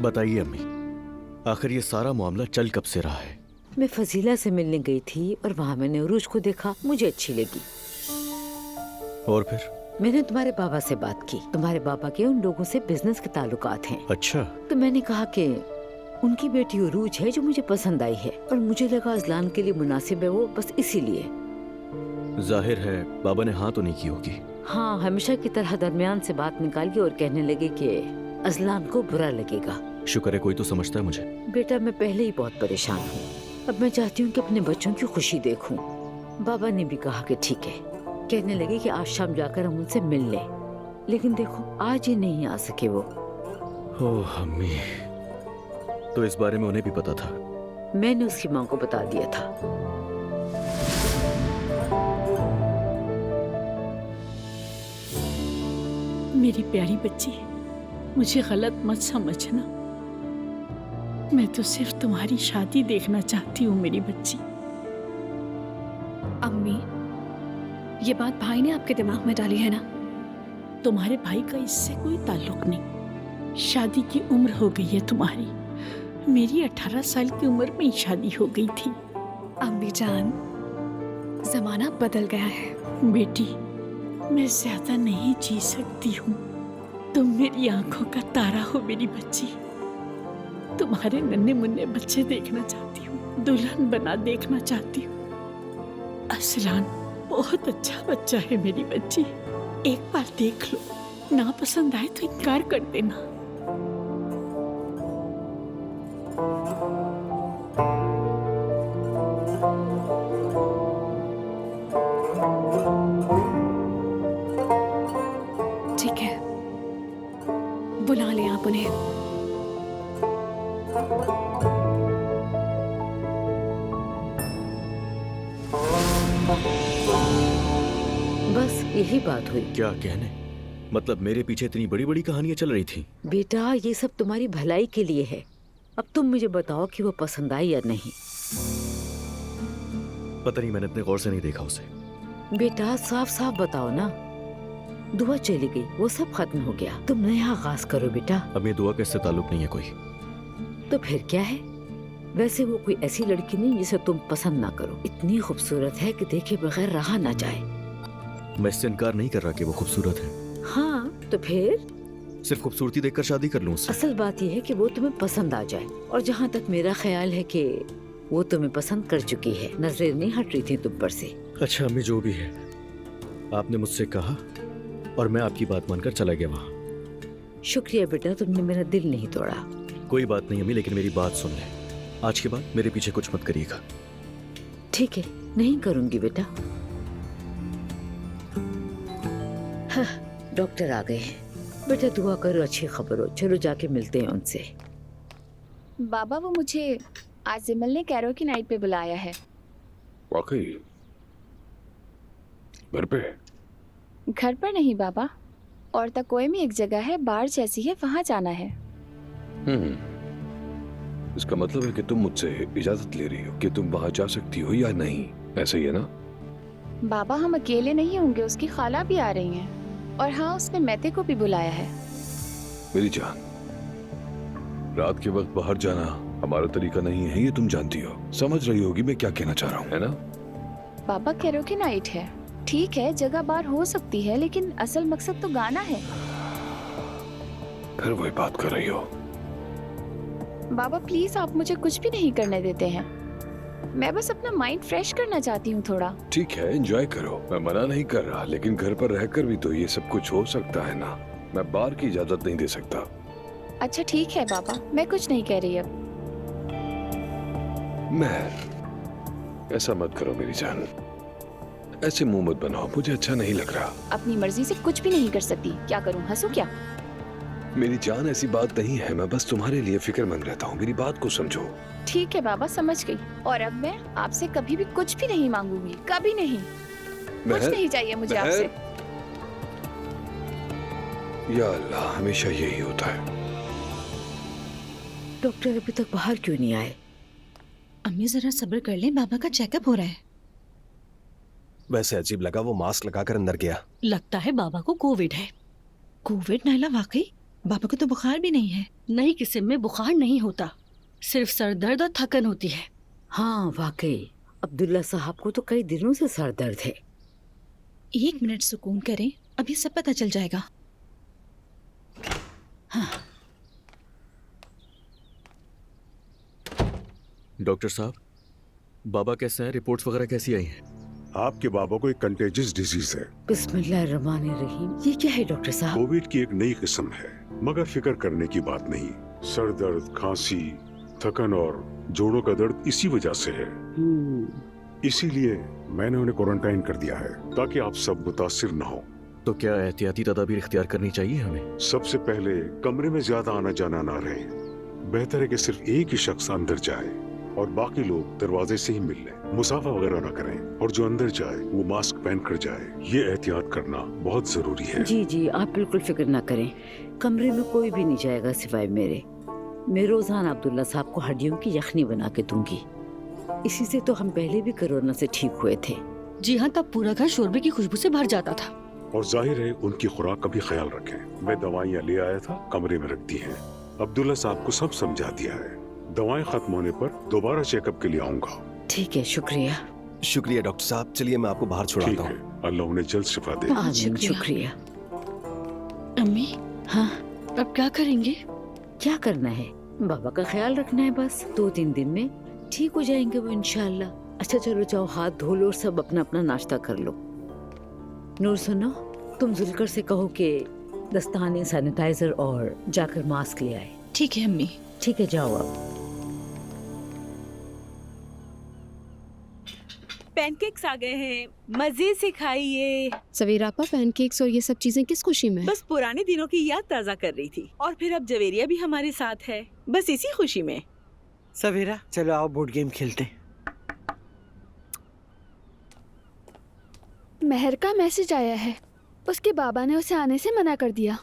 बताइए अम्मी, आखिर ये सारा मामला चल कब से रहा है? मैं फजीला से मिलने गई थी और वहाँ मैंने उरूज को देखा, मुझे अच्छी लगी। और फिर? मैंने तुम्हारे बाबा से बात की। तुम्हारे बाबा के उन लोगों से बिजनेस के ताल्लुकात हैं। अच्छा। तो मैंने कहा कि उनकी बेटी उरूज है जो मुझे पसंद आई है और मुझे लगा अजलान के लिए मुनासिब है वो, बस इसीलिए। जाहिर है बाबा ने हाँ तो नहीं की होगी। हाँ, हमेशा की तरह दरमियान से बात निकाली और कहने लगे कि अजलान को बुरा लगेगा। शुक्र है कोई तो समझता है मुझे। बेटा मैं पहले ही बहुत परेशान हूँ, अब मैं चाहती हूँ कि अपने बच्चों की खुशी देखूं। बाबा ने भी कहा कि ठीक है। कहने लगे कि आज शाम जाकर हम उनसे मिल लें, लेकिन देखो आज ही नहीं आ सके वो। ओह अम्मी, तो इस बारे में उन्हें भी पता था? मैंने उसकी माँ को बता दिया था। मेरी प्यारी बच्ची, मुझे गलत मत समझना, मैं तो सिर्फ तुम्हारी शादी देखना चाहती हूँ मेरी बच्ची। अम्मी, ये बात भाई ने आपके दिमाग में डाली है ना? तुम्हारे भाई का इससे कोई ताल्लुक नहीं। शादी की उम्र हो गई है तुम्हारी, मेरी 18 साल की उम्र में ही शादी हो गई थी। अम्मी जान, जमाना बदल गया है। बेटी, मैं ज्यादा नहीं जी सकती हूँ। तुम मेरी आंखों का तारा हो मेरी बच्ची। तुम्हारे नन्हे मुन्ने बच्चे देखना चाहती हूँ, दुल्हन बना देखना चाहती हूँ। असलान बहुत अच्छा बच्चा है मेरी बच्ची, एक बार देख लो, ना पसंद आए तो इनकार कर देना। ठीक है, बुला लें आप उन्हें। बस यही बात हुई। क्या कहने, मतलब मेरे पीछे इतनी बड़ी बड़ी कहानियां चल रही थी? बेटा ये सब तुम्हारी भलाई के लिए है। अब तुम मुझे बताओ कि वो पसंद आई या नहीं। पता नहीं, मैंने इतने गौर से नहीं देखा उसे। बेटा साफ साफ बताओ ना। दुआ चली गई, वो सब खत्म हो गया, तुम नया आगाज करो बेटा। अब ये दुआ का इससे ताल्लुक नहीं है कोई। तो फिर क्या है? वैसे वो कोई ऐसी लड़की नहीं जिसे तुम पसंद ना करो। इतनी खूबसूरत है कि देखे बगैर रहा ना जाए। मैं इससे इनकार नहीं कर रहा कि वो खूबसूरत है। हाँ तो फिर? सिर्फ खूबसूरती देखकर शादी कर लूं उससे? असल बात यह है कि वो तुम्हें पसंद आ जाए, और जहाँ तक मेरा ख्याल है कि वो तुम्हें पसंद कर चुकी है। नजरें नहीं हट रही थी तुम पर से। अच्छा अम्मी, जो भी है, आपने मुझसे कहा और मैं आपकी बात मानकर चला गया वहाँ। शुक्रिया बेटा, तुमने मेरा दिल नहीं तोड़ा। कोई बात नहीं अम्मी, लेकिन मेरी बात सुन ले। आज के बाद मेरे पीछे कुछ मत करिएगा। ठीक है, नहीं करूंगी बेटा। हाँ, डॉक्टर आ गए हैं। बेटा दुआ करो अच्छी खबर हो। चलो जाके मिलते हैं उनसे। बाबा वो मुझे आज जिमल ने कैरो की नाइट पे बुलाया है। वाकई? घर पे? घर पर नहीं बाबा, और तकोए में एक जगह है, बार जैसी है, वहाँ जाना है। इसका मतलब है कि तुम मुझसे इजाजत ले रही हो कि तुम वहाँ जा सकती हो या नहीं, ऐसा ही है ना? बाबा हम अकेले नहीं होंगे, उसकी खाला भी आ रही हैं, और हाँ उसने मैते को भी बुलाया है। मेरी जान, रात के वक्त बाहर जाना हमारा तरीका नहीं है, ये तुम जानती हो। समझ रही होगी मैं क्या कहना चाह रहा हूँ, है ना? बाबा कैरो की नाइट है, ठीक है जगह बार हो सकती है, लेकिन असल मकसद तो गाना है। फिर वही बात कर रही हो। बाबा प्लीज आप मुझे कुछ भी नहीं करने देते हैं। मैं बस अपना माइंड फ्रेश करना चाहती हूँ थोड़ा। ठीक है, एंजॉय करो, मैं मना नहीं कर रहा, लेकिन घर पर रहकर भी तो ये सब कुछ हो सकता है ना। मैं बाहर की इजाजत नहीं दे सकता। अच्छा ठीक है बाबा, मैं कुछ नहीं कह रही अब। मैं ऐसा मत करो मेरी जान, ऐसे मुंह मत बनाओ, मुझे अच्छा नहीं लग रहा। अपनी मर्जी से कुछ भी नहीं कर सकती, क्या करूँ, हंसू क्या? मेरी जान ऐसी बात नहीं है, मैं बस तुम्हारे लिए फिक्रमंद रहता हूँ, मेरी बात को समझो। ठीक है बाबा समझ गई, और अब मैं आपसे कभी भी कुछ भी नहीं मांगूंगी, कभी नहीं। कुछ नहीं चाहिए मुझे आपसे। या अल्लाह, हमेशा यही होता है। डॉक्टर अभी तक बाहर क्यों नहीं आए? अम्मी जरा सब्र कर लें, बाबा का चेकअप हो रहा है। वैसे अजीब लगा वो मास्क लगाकर अंदर गया। लगता है बाबा को कोविड है। कोविड? नायला वाकई? पापा को तो बुखार भी नहीं है। नई किस्म में बुखार नहीं होता, सिर्फ सर दर्द और थकन होती है। हाँ वाकई अब्दुल्ला साहब को तो कई दिनों से सर दर्द है। 1 मिनट सुकून करें, अभी सब पता चल जाएगा। डॉक्टर साहब, बाबा कैसे हैं? रिपोर्ट्स वगैरह कैसी आई हैं? आपके बाबा को एक कंटेजियस डिजीज है। बिस्मिल्लाहिर्रहमानिर्रहीम। ये क्या है डॉक्टर साहब? कोविड की एक नई किस्म है, मगर फिक्र करने की बात नहीं। सर दर्द, खांसी, थकन और जोड़ों का दर्द इसी वजह से है। इसीलिए मैंने उन्हें क्वारंटाइन कर दिया है ताकि आप सब मुतासिर न हो। तो क्या एहतियाती तदाबीर इख्तियार करनी चाहिए हमें? सबसे पहले कमरे में ज्यादा आना जाना ना रहे। बेहतर है कि सिर्फ एक ही शख्स अंदर जाए और बाकी लोग दरवाजे से ही मिल लें। मुसाफा वगैरह ना करें और जो अंदर जाए वो मास्क पहन कर जाए। ये एहतियात करना बहुत जरूरी है। जी जी, आप बिल्कुल फिक्र ना करें। कमरे में कोई भी नहीं जाएगा सिवाय मेरे। मैं रोजाना अब्दुल्ला साहब को हड्डियों की यखनी बना के दूंगी। इसी से तो हम पहले भी कोरोना से ठीक हुए थे। जी हाँ, तब पूरा घर शोरबे की खुशबू से भर जाता था। और जाहिर है उनकी खुराक का भी ख्याल रखें। मैं दवाइयाँ ले आया था, कमरे में रख दी हैं। अब्दुल्ला साहब को सब समझा दिया है। दवाएं खत्म होने पर दोबारा चेकअप के लिए आऊंगा। ठीक है, शुक्रिया। शुक्रिया डॉक्टर साहब, चलिए मैं आपको बाहर ठीक छुड़ाता है, हूँ। अल्लाह उन्हें जल्द शिफा दे। आमीन, शुक्रिया। अम्मी, हाँ, अब क्या करेंगे? क्या करना है? बाबा का ख्याल रखना है बस। 2-3 दिन में ठीक हो जाएंगे वो इंशाल्लाह। अच्छा चलो जाओ, हाथ धो लो और सब अपना अपना नाश्ता कर लो। नूर सुनो, तुम जुलकर से कहो कि दस्ताने, सैनिटाइजर और जाकर मास्क ले आए। ठीक है अम्मी। ठीक है, जाओ अब। पैनकेक्स आ गए हैं, मजे से खाइए। सवेरा आपा, पैनकेक्स और ये सब चीजें किस खुशी में? बस पुराने दिनों की याद ताज़ा कर रही थी। और फिर अब जवेरिया भी हमारे साथ है, बस इसी खुशी में। सवेरा चलो आओ बोर्ड गेम खेलते हैं। महर का मैसेज आया है, उसके बाबा ने उसे आने से मना कर दिया।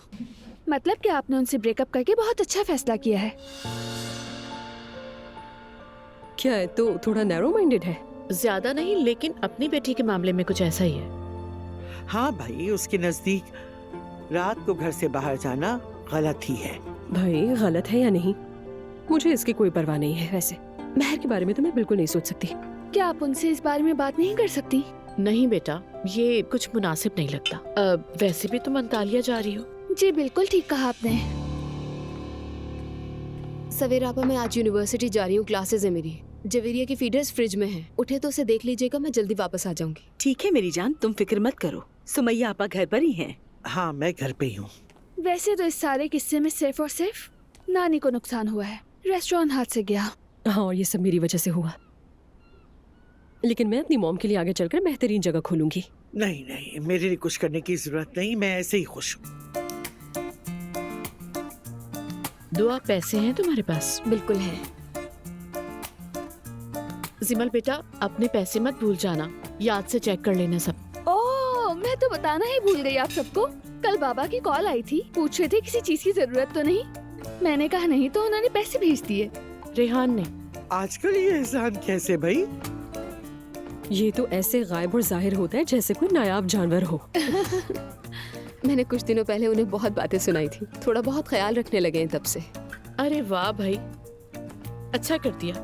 मतलब कि आपने उनसे ब्रेकअप करके बहुत अच्छा फैसला किया है। क्या है, तो थोड़ा नैरो माइंडेड है। ज्यादा नहीं, लेकिन अपनी बेटी के मामले में कुछ ऐसा ही है। हाँ भाई, उसके नजदीक रात को घर से बाहर जाना गलत ही है। भाई गलत है या नहीं, मुझे इसकी कोई परवाह नहीं है। वैसे महर के बारे में तो मैं बिल्कुल नहीं सोच सकती। क्या आप उनसे इस बारे में बात नहीं कर सकती? नहीं बेटा, ये कुछ मुनासिब नहीं लगता। वैसे भी तुम अंतालिया जा रही हो। जी बिल्कुल ठीक कहा आपने। सवेरा आपा, मैं आज यूनिवर्सिटी जा रही हूँ, क्लासेस है मेरी। जवेरिया की फीडर्स फ्रिज में हैं, उठे तो उसे देख लीजिएगा, मैं जल्दी वापस आ जाऊंगी। ठीक है मेरी जान, तुम फिक्र मत करो। सुमैया आपा घर पर ही हैं। हाँ, मैं घर पे ही हूँ। वैसे तो इस सारे किस्से में सिर्फ और सिर्फ नानी को नुकसान हुआ है। रेस्टोरेंट हाथ से गया। हाँ, और ये सब मेरी वजह से हुआ। लेकिन मैं अपनी मॉम के लिए आगे चलकर बेहतरीन जगह खोलूंगी। नहीं नहीं, मेरे लिए कुछ करने की जरूरत नहीं, मैं ऐसे ही खुश हूँ। दुआ पैसे हैं तुम्हारे पास? बिल्कुल है। जिमल बेटा, अपने पैसे मत भूल जाना, याद से चेक कर लेना सब। ओह, मैं तो बताना ही भूल गई आप सबको। कल बाबा की कॉल आई थी, पूछ रहे थे किसी चीज की जरूरत तो नहीं। मैंने कहा नहीं तो उन्होंने पैसे भेज दिए। रेहान ने। आजकल ये एहसान कैसे भाई? ये तो ऐसे गायब और जाहिर होता है जैसे कोई नायाब जानवर हो। मैंने कुछ दिनों पहले उन्हें बहुत बातें सुनाई थी, थोड़ा बहुत ख्याल रखने लगे हैं तब से। अरे वाह भाई, अच्छा कर दिया।